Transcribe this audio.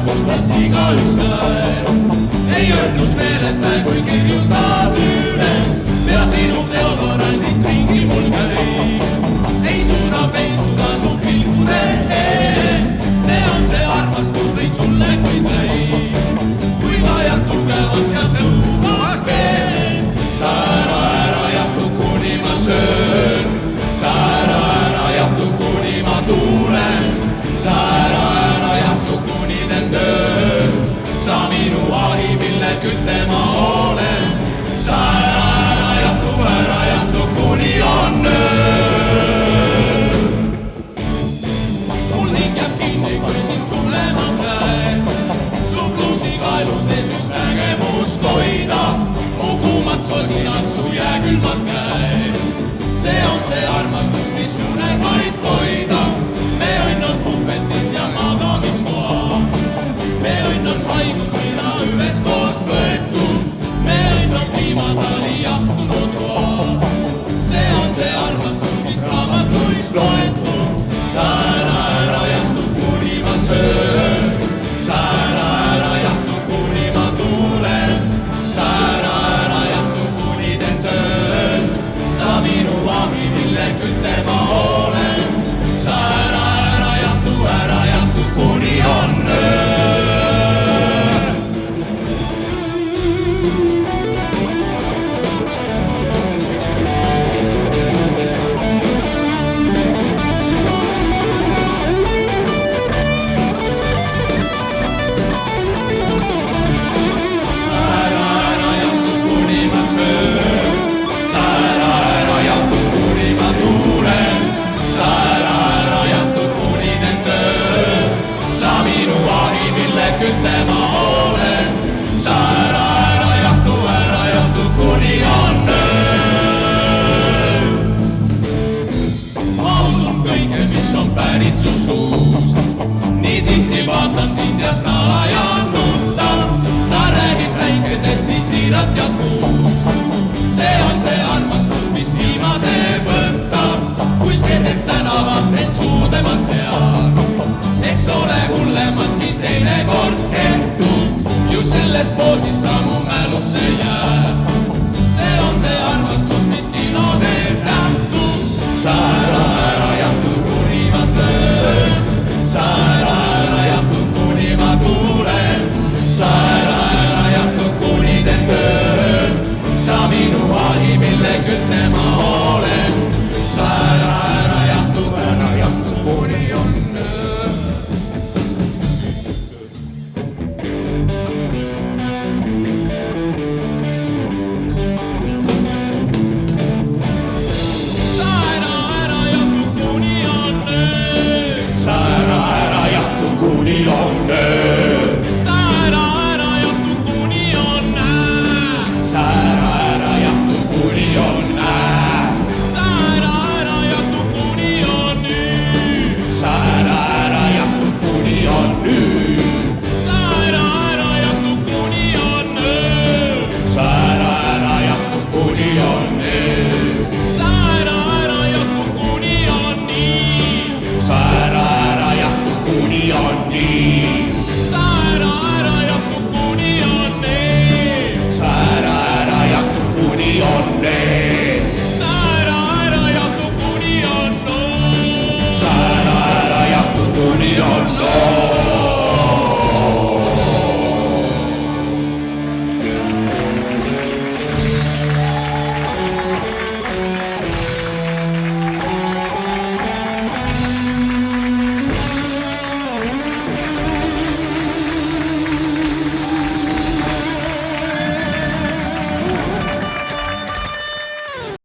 armastustes igaüks näeb. Ei õrnus meelest näe, kui kirjutab üles, pea sinu Theodorandist ringi mul käib. Ei suuda peiduda su pilkude ees, see on see armastus või sulle kuis näib. Kui vajad tugevat ja tõuvas keest, sa ära jahtu, kuni ma söön. Sa ära jahtu, kuni ma tuulen. Sa ära jahtu, kuni teen tööd. Sa minu ahi, mille kütte ma olen. Sa ära jahtu, kuni on ööd. Mul hing jääb kinni, kui sind tulemas näed. Su kluusiga elus eest nägemust hoida. Mu kuumad sosinad, su jääkülmad käed. See on see armastus, mis uneb vaid toida. Me õnn on puhvetis ja magamiskohas. Me õnn on haigus, mida ühes koos võetud. Me õnn on piimasaali jahtunud koos. See on see armastus, mis raamatuist loetud. Sa ära jahtu, kuni ma söön. Sa ära jahtu, kuni ma tuulen. Sa ära jahtu, kuni teen tööd. Sa minu ahi, mille kütte ma olen. Sa ära jahtu, kuni on ööd. Sa ära jahtu, kuni ma söön. Sa ära jahtu, kuni ma tuulen. Sa ära jahtu, kuni teen tööd. Sa minu ahi, mille kütte ma olen. Sa ära jahtu, kuni on ööd. Ma usun kõige, mis on pärit su suust. Nii tihti vaatan sind ja salajan nutan. Sa räägid päikesest, mis siiralt ja kuust. See on see armastus, mis viimase võtab, kus keset tänavat end suudema seab. Eks ole hullematki teine kord tehtud, just selles poosis sa mu mälusse jääb.